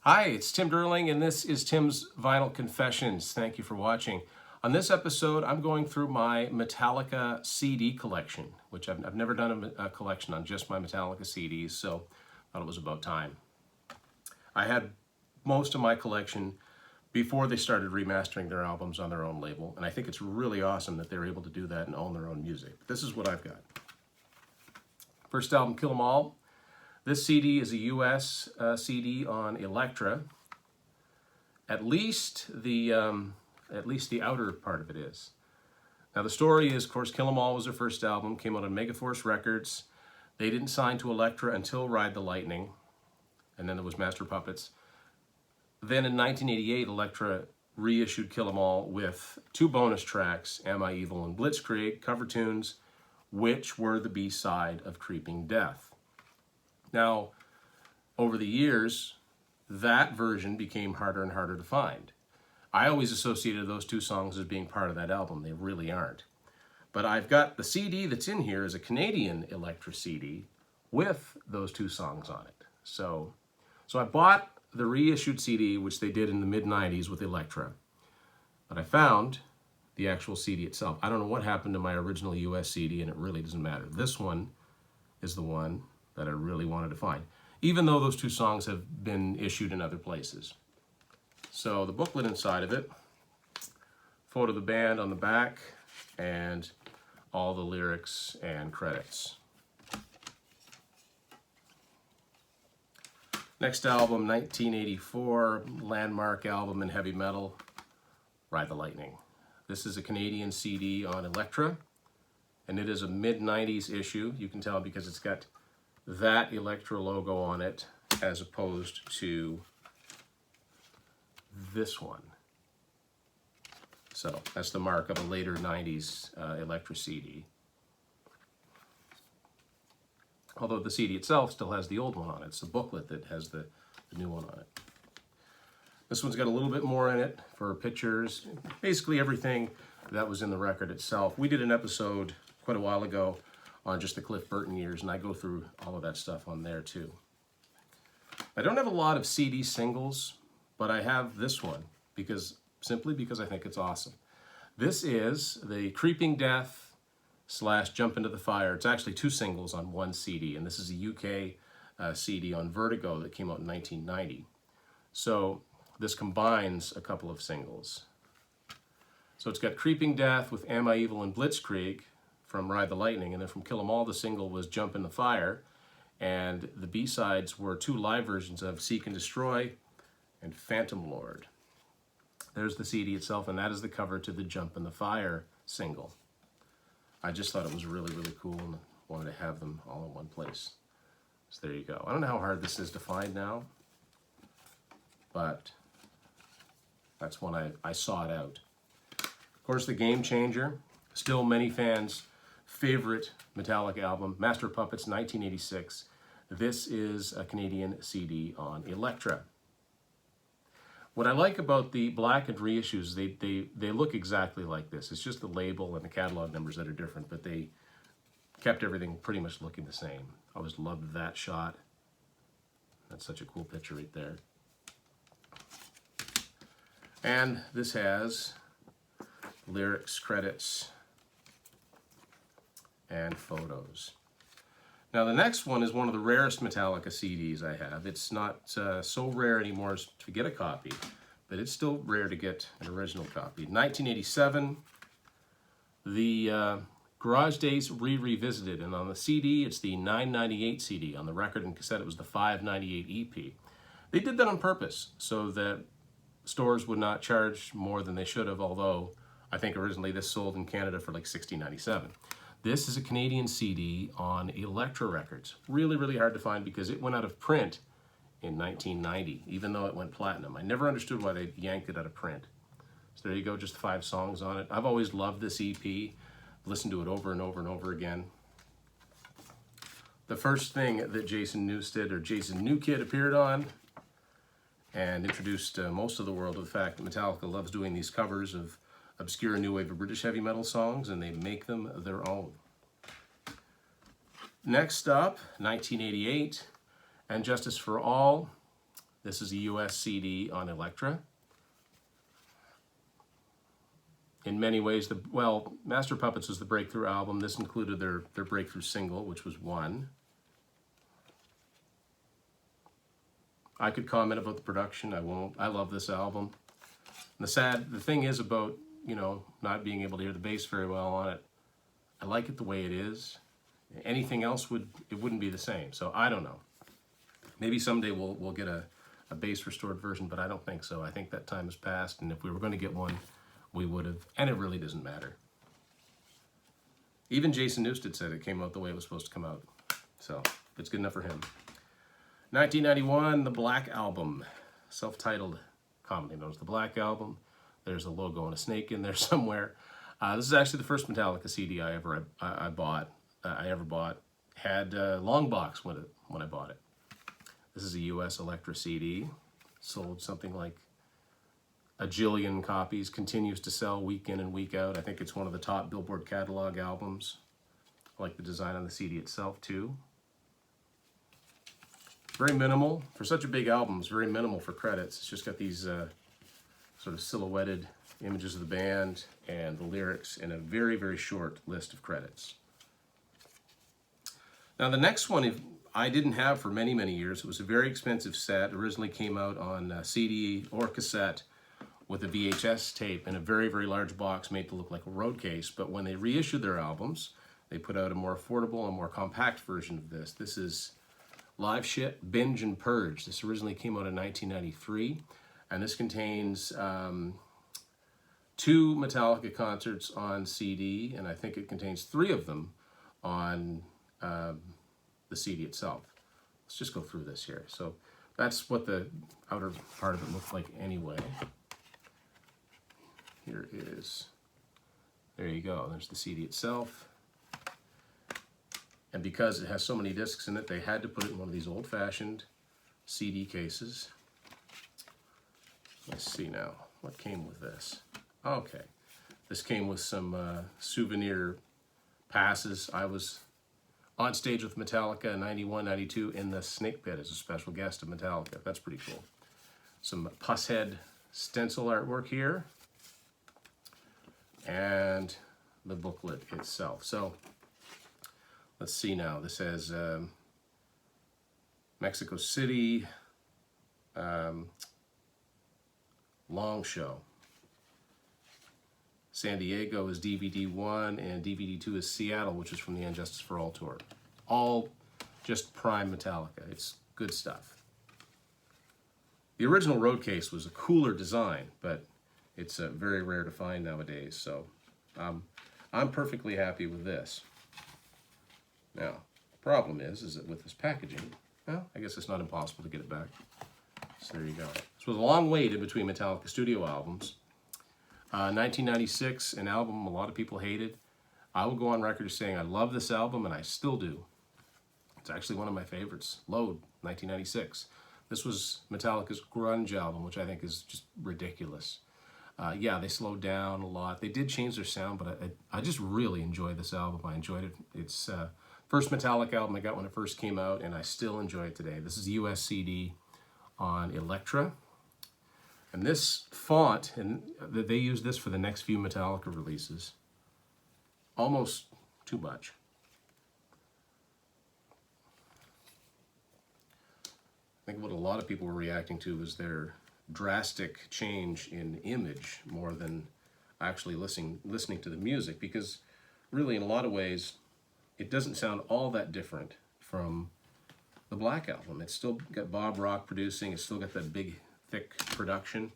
Hi, it's Tim Derling, and this is Tim's Vinyl Confessions. Thank you for watching. On this episode, I'm going through my Metallica CD collection, which I've never done a collection on just my Metallica CDs, so I thought it was about time. I had most of my collection before they started remastering their albums on their own label, and I think it's really awesome that they're able to do that and own their own music. This is what I've got. First album, Kill 'Em All. This CD is a US CD on Elektra. At least the outer part of it is. Now the story is, of course, Kill 'Em All was their first album, came out on Megaforce Records. They didn't sign to Elektra until Ride the Lightning, and then there was Master Puppets. Then in 1988, Elektra reissued Kill 'Em All with two bonus tracks, Am I Evil and Blitzkrieg, cover tunes, which were the B-side of Creeping Death. Now, over the years, that version became harder and harder to find. I always associated those two songs as being part of that album. They really aren't. But I've got the CD that's in here is a Canadian Elektra CD with those two songs on it. So I bought the reissued CD, which they did in the mid-90s with Elektra. But I found the actual CD itself. I don't know what happened to my original US CD, and it really doesn't matter. This one is the one that I really wanted to find, even though those two songs have been issued in other places. So the booklet inside of it, photo of the band on the back, and all the lyrics and credits. Next album, 1984, landmark album in heavy metal, Ride the Lightning. This is a Canadian CD on Elektra, and it is a mid-90s issue. You can tell because it's got that Elektra logo on it as opposed to this one. So that's the mark of a later 90s Elektra CD. Although the CD itself still has the old one on it. It's the booklet that has the new one on it. This one's got a little bit more in it for pictures, basically everything that was in the record itself. We did an episode quite a while ago on just the Cliff Burton years, and I go through all of that stuff on there too. I don't have a lot of CD singles, but I have this one simply because I think it's awesome. This is the Creeping Death / Jump Into the Fire. It's actually two singles on one CD, and this is a UK CD on Vertigo that came out in 1990. So this combines a couple of singles. So it's got Creeping Death with Am I Evil and Blitzkrieg from Ride the Lightning, and then from Kill 'Em All, the single was Jump in the Fire, and the B-sides were two live versions of Seek and Destroy and Phantom Lord. There's the CD itself, and that is the cover to the Jump in the Fire single. I just thought it was really, really cool and wanted to have them all in one place. So there you go. I don't know how hard this is to find now, but that's when I sought out. Of course, the Game Changer, still many fans' favorite Metallica album, Master Puppets, 1986. This is a Canadian CD on Elektra. What I like about the blackened reissues, they look exactly like this. It's just the label and the catalog numbers that are different, but they kept everything pretty much looking the same. I always loved that shot. That's such a cool picture right there. And this has lyrics, credits, and photos. Now the next one is one of the rarest Metallica CDs I have. It's not so rare anymore as to get a copy, but it's still rare to get an original copy. 1987, the Garage Days Revisited, and on the CD it's the 998 CD. On the record and cassette it was the 598 EP. They did that on purpose so that stores would not charge more than they should have, although I think originally this sold in Canada for like $16.97. This is a Canadian CD on Elektra Records. Really, really hard to find because it went out of print in 1990, even though it went platinum. I never understood why they yanked it out of print. So there you go, just 5 songs on it. I've always loved this EP, listened to it over and over and over again. The first thing that Jason Newkid appeared on and introduced most of the world to the fact that Metallica loves doing these covers of obscure new wave of British heavy metal songs, and they make them their own. Next up, 1988, and Justice for All. This is a US CD on Elektra. In many ways, well, Master Puppets was the breakthrough album. This included their breakthrough single, which was One. I could comment about the production. I won't. I love this album. And the thing is about, you know, not being able to hear the bass very well on it. I like it the way it is. Anything else wouldn't be the same. So I don't know. Maybe someday we'll get a bass restored version, but I don't think so. I think that time has passed, and if we were going to get one, we would have, and it really doesn't matter. Even Jason Newsted said it came out the way it was supposed to come out. So it's good enough for him. 1991, The Black Album, self-titled comedy. Notice The Black Album. There's a logo and a snake in there somewhere. This is actually the first Metallica CD I ever bought. Had long box when I bought it. This is a US Elektra CD. Sold something like a jillion copies. Continues to sell week in and week out. I think it's one of the top Billboard catalog albums. I like the design on the CD itself too. Very minimal. For such a big album, it's very minimal for credits. It's just got these sort of silhouetted images of the band and the lyrics in a very, very short list of credits. Now the next one I didn't have for many, many years. It was a very expensive set. It originally came out on CD or cassette with a VHS tape in a very, very large box made to look like a road case. But when they reissued their albums, they put out a more affordable and more compact version of this. This is Live Shit, Binge, and Purge. This originally came out in 1993, and this contains 2 Metallica concerts on CD, and I think it contains 3 of them on the CD itself. Let's just go through this here. So that's what the outer part of it looked like anyway. Here is, there you go, there's the CD itself. And because it has so many discs in it, they had to put it in one of these old-fashioned CD cases. Let's see now, what came with this? Okay, this came with some souvenir passes. I was on stage with Metallica in 91, 92 in the Snake Pit as a special guest of Metallica. That's pretty cool. Some Pusshead stencil artwork here. And the booklet itself. So, let's see now. This has Mexico City, Long Show. San Diego is DVD 1, and DVD 2 is Seattle, which is from the Injustice for All tour. All just prime Metallica. It's good stuff. The original road case was a cooler design, but it's very rare to find nowadays. So I'm perfectly happy with this. Now, the problem is that with this packaging, well, I guess it's not impossible to get it back. So there you go. This was a long wait in between Metallica studio albums. 1996, an album a lot of people hated. I will go on record as saying I love this album, and I still do. It's actually one of my favorites. Load, 1996. This was Metallica's grunge album, which I think is just ridiculous. Yeah, they slowed down a lot. They did change their sound, but I just really enjoyed this album. I enjoyed it. It's first Metallica album I got when it first came out, and I still enjoy it today. This is US CD on Elektra. And this font, and they used this for the next few Metallica releases. Almost too much. I think what a lot of people were reacting to was their drastic change in image more than actually listening to the music, because really in a lot of ways it doesn't sound all that different from the Black Album. It's still got Bob Rock producing, it's still got that big thick production.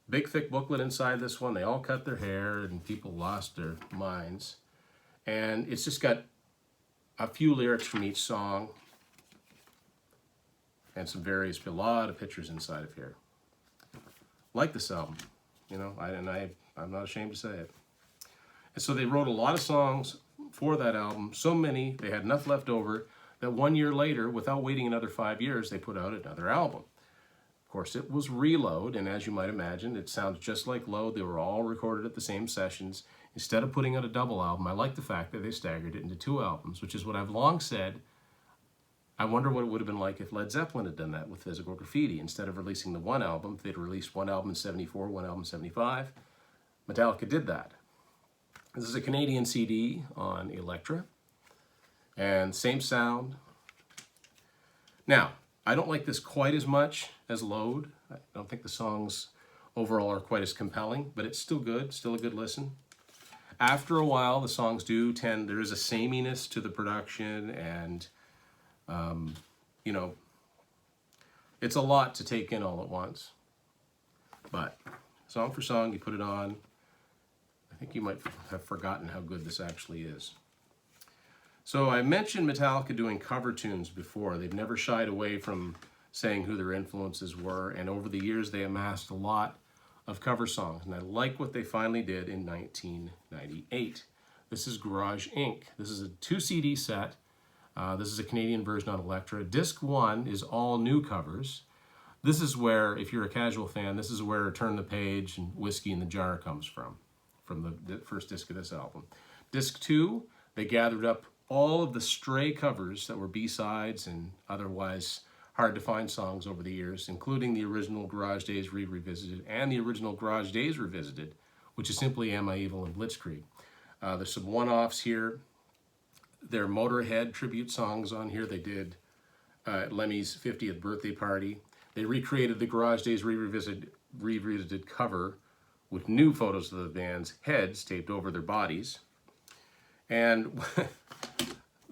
Big thick booklet inside this one. They all cut their hair and people lost their minds. And it's just got a few lyrics from each song and a lot of pictures inside of here. Like this album, you know, I'm not ashamed to say it. And so they wrote a lot of songs for that album, so many, they had enough left over that 1 year later, without waiting another 5 years, they put out another album. Of course, it was Reload, and as you might imagine, it sounds just like Load. They were all recorded at the same sessions. Instead of putting out a double album, I like the fact that they staggered it into 2 albums, which is what I've long said I wonder what it would have been like if Led Zeppelin had done that with Physical Graffiti. Instead of releasing the one album, they'd released one album in 74, one album in 75. Metallica did that. This is a Canadian CD on Elektra, and same sound. Now, I don't like this quite as much as Load. I don't think the songs overall are quite as compelling, but it's still good, still a good listen. After a while, the songs do tend, there is a sameness to the production, and you know, it's a lot to take in all at once. But song for song, you put it on. I think you might have forgotten how good this actually is. So I mentioned Metallica doing cover tunes before. They've never shied away from saying who their influences were, and over the years they amassed a lot of cover songs, and I like what they finally did in 1998. This is Garage Inc. This is a 2 CD set. This is a Canadian version on Elektra. Disc 1 is all new covers. This is where, if you're a casual fan, this is where Turn the Page and Whiskey in the Jar comes from the first disc of this album. Disc 2, they gathered up all of the stray covers that were B-sides and otherwise hard to find songs over the years, including the original Garage Days Revisited and the original Garage Days Revisited, which is simply Am I Evil and Blitzkrieg. There's some one-offs here. Their Motorhead tribute songs on here. They did Lemmy's 50th birthday party. They recreated the Garage Days Revisited cover with new photos of the band's heads taped over their bodies. And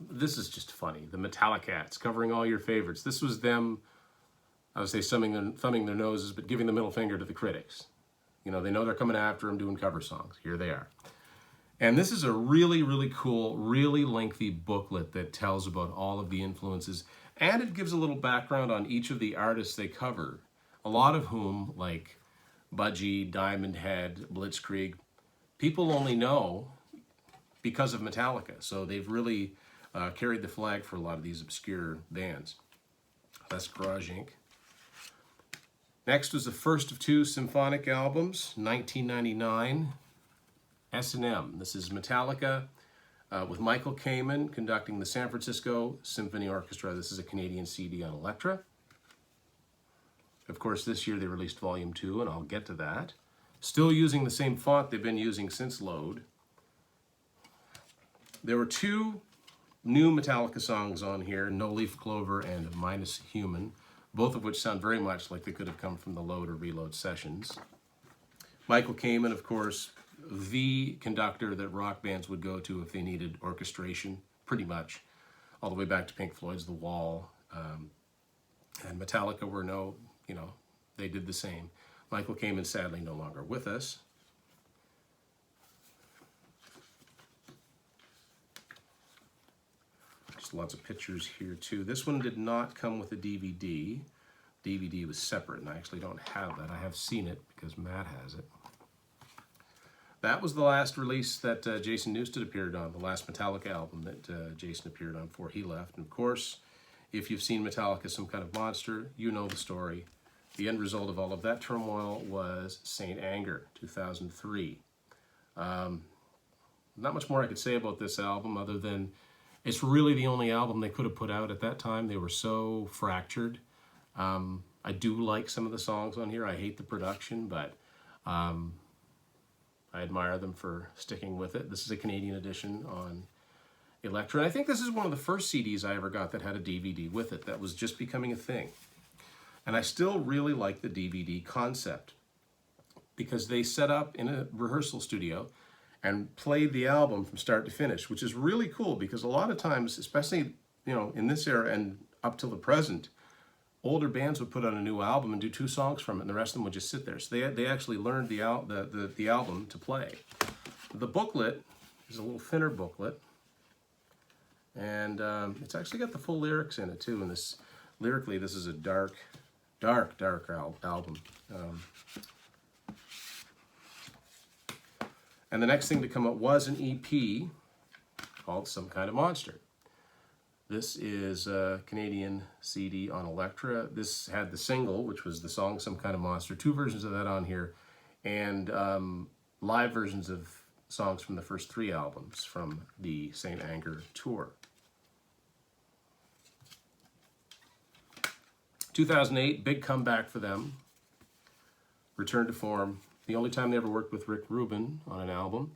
this is just funny. The Metallicats covering all your favorites. This was them, I would say, thumbing their noses, but giving the middle finger to the critics. You know, they know they're coming after them doing cover songs. Here they are. And this is a really, really cool, really lengthy booklet that tells about all of the influences, and it gives a little background on each of the artists they cover, a lot of whom, like Budgie, Diamond Head, Blitzkrieg, people only know because of Metallica. So they've really carried the flag for a lot of these obscure bands. That's Garage Inc. Next was the first of 2 symphonic albums, 1999. S&M. This is Metallica with Michael Kamen conducting the San Francisco Symphony Orchestra. This is a Canadian CD on Elektra. Of course, this year they released Volume 2, and I'll get to that. Still using the same font they've been using since Load. There were 2 new Metallica songs on here, No Leaf Clover and Minus Human, both of which sound very much like they could have come from the Load or Reload sessions. Michael Kamen, of course, the conductor that rock bands would go to if they needed orchestration, pretty much, all the way back to Pink Floyd's The Wall. And Metallica were they did the same. Michael Kamen, sadly, no longer with us. Just lots of pictures here, too. This one did not come with a DVD. DVD was separate, and I actually don't have that. I have seen it because Matt has it. That was the last release that Jason Newsted appeared on, the last Metallica album that Jason appeared on before he left. And of course, if you've seen Metallica, Some Kind of Monster, you know the story. The end result of all of that turmoil was Saint Anger, 2003. Not much more I could say about this album other than it's really the only album they could have put out at that time. They were so fractured. I do like some of the songs on here. I hate the production, but I admire them for sticking with it. This is a Canadian edition on Elektra. And I think this is one of the first CDs I ever got that had a DVD with it. That was just becoming a thing. And I still really like the DVD concept because they set up in a rehearsal studio and played the album from start to finish, which is really cool because a lot of times, especially in this era and up till the present, older bands would put on a new album and do 2 songs from it, and the rest of them would just sit there. So they actually learned the album to play. The booklet is a little thinner booklet, and it's actually got the full lyrics in it too. And lyrically, this is a dark album. And the next thing to come up was an EP called Some Kind of Monster. This is a Canadian CD on Elektra. This had the single, which was the song Some Kind of Monster, 2 versions of that on here, and live versions of songs from the first 3 albums from the Saint Anger tour. 2008, big comeback for them. Return to form. The only time they ever worked with Rick Rubin on an album.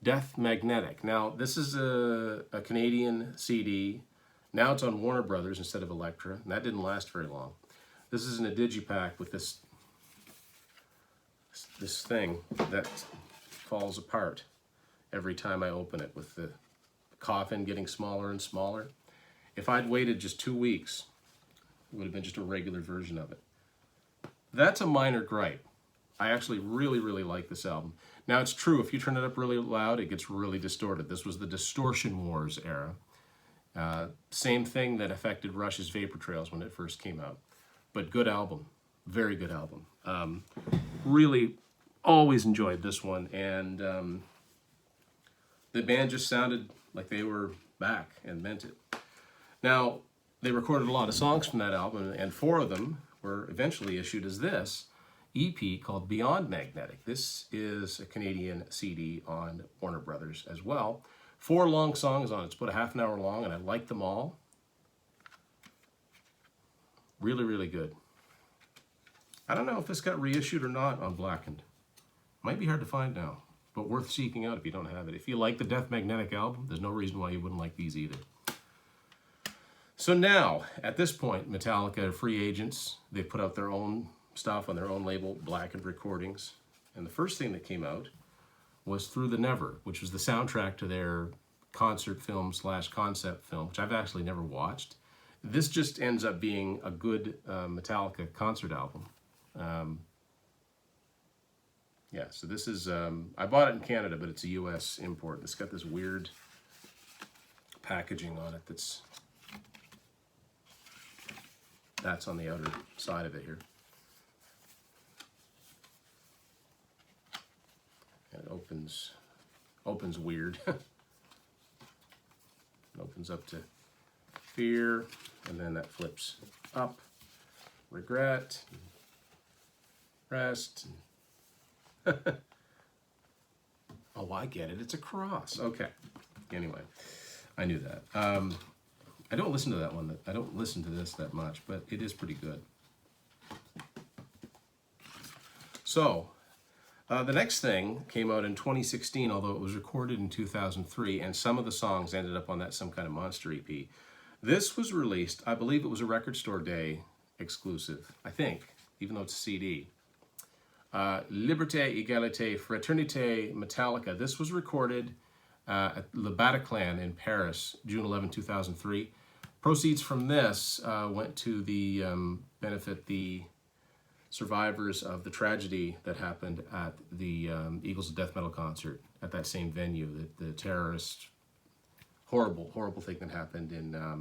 Death Magnetic. Now, this is a Canadian CD. Now it's on Warner Brothers instead of Elektra, and that didn't last very long. This is in a digipack with this thing that falls apart every time I open it, with the coffin getting smaller and smaller. If I'd waited just 2 weeks, it would have been just a regular version of it. That's a minor gripe. I actually really, really like this album. Now, it's true, if you turn it up really loud, it gets really distorted. This was the Distortion Wars era. Same thing that affected Rush's Vapor Trails when it first came out. But good album. Very good album. Really always enjoyed this one. And the band just sounded like they were back and meant it. Now, they recorded a lot of songs from that album, and 4 of them were eventually issued as this EP called Beyond Magnetic. This is a Canadian CD on Warner Brothers as well. 4 long songs on it. It's about a half an hour long, and I like them all. Really, really good. I don't know if this got reissued or not on Blackened. Might be hard to find now, but worth seeking out if you don't have it. If you like the Death Magnetic album, there's no reason why you wouldn't like these either. So now, at this point, Metallica are free agents. They put out their own stuff on their own label, Blackened Recordings. And the first thing that came out was Through the Never, which was the soundtrack to their concert film / concept film, which I've actually never watched. This just ends up being a good Metallica concert album. Yeah, so this is, I bought it in Canada, but it's a US import. It's got this weird packaging on it that's on the outer side of it here. And it opens weird. It opens up to Fear, and then that flips up. Regret, Rest. Oh, I get it. It's a cross. Okay. Anyway, I knew that. I don't listen to that one. I don't listen to this that much, but it is pretty good. So, the next thing came out in 2016, although it was recorded in 2003, and some of the songs ended up on that Some Kind of Monster EP. This was released, I believe it was a Record Store Day exclusive, I think, even though it's a CD. Liberté, Égalité, Fraternité, Metallica. This was recorded at Le Bataclan in Paris, June 11, 2003. Proceeds from this went to the benefit the survivors of the tragedy that happened at the Eagles of Death Metal concert at that same venue, the terrorist, horrible thing that happened in I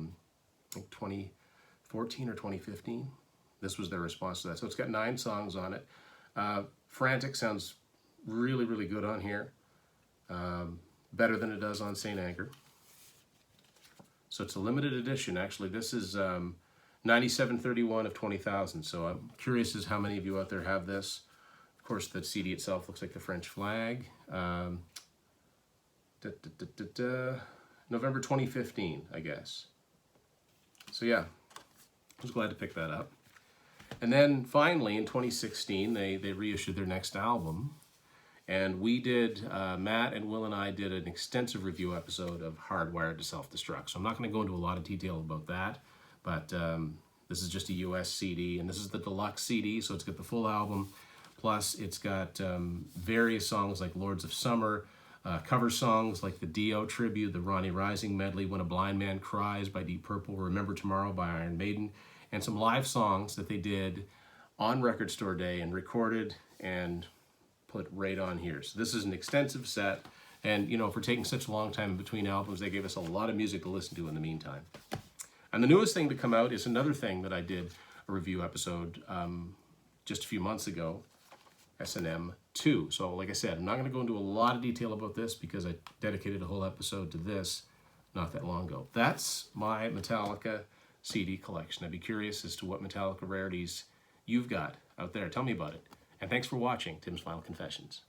think 2014 or 2015. This was their response to that. So it's got 9 songs on it. Frantic sounds really, really good on here. Better than it does on St. Anger. So it's a limited edition. Actually, this is 9731 of 20,000. So I'm curious as how many of you out there have this. Of course, the CD itself looks like the French flag. November 2015, I guess. So yeah, I was glad to pick that up. And then finally, in 2016, they reissued their next album. And we did, Matt and Will and I did an extensive review episode of Hardwired to Self-Destruct. So I'm not going to go into a lot of detail about that, but this is just a US CD, and this is the deluxe CD, so it's got the full album. Plus, it's got various songs like Lords of Summer, cover songs like the Dio tribute, the Ronnie Rising medley, When a Blind Man Cries by Deep Purple, Remember Tomorrow by Iron Maiden, and some live songs that they did on Record Store Day and recorded and put right on here. So this is an extensive set, and you know, for taking such a long time between albums, they gave us a lot of music to listen to in the meantime. And the newest thing to come out is another thing that I did a review episode just a few months ago, S&M 2. So like I said, I'm not going to go into a lot of detail about this because I dedicated a whole episode to this not that long ago. That's my Metallica CD collection. I'd be curious as to what Metallica rarities you've got out there. Tell me about it. And thanks for watching Tim's Final Confessions.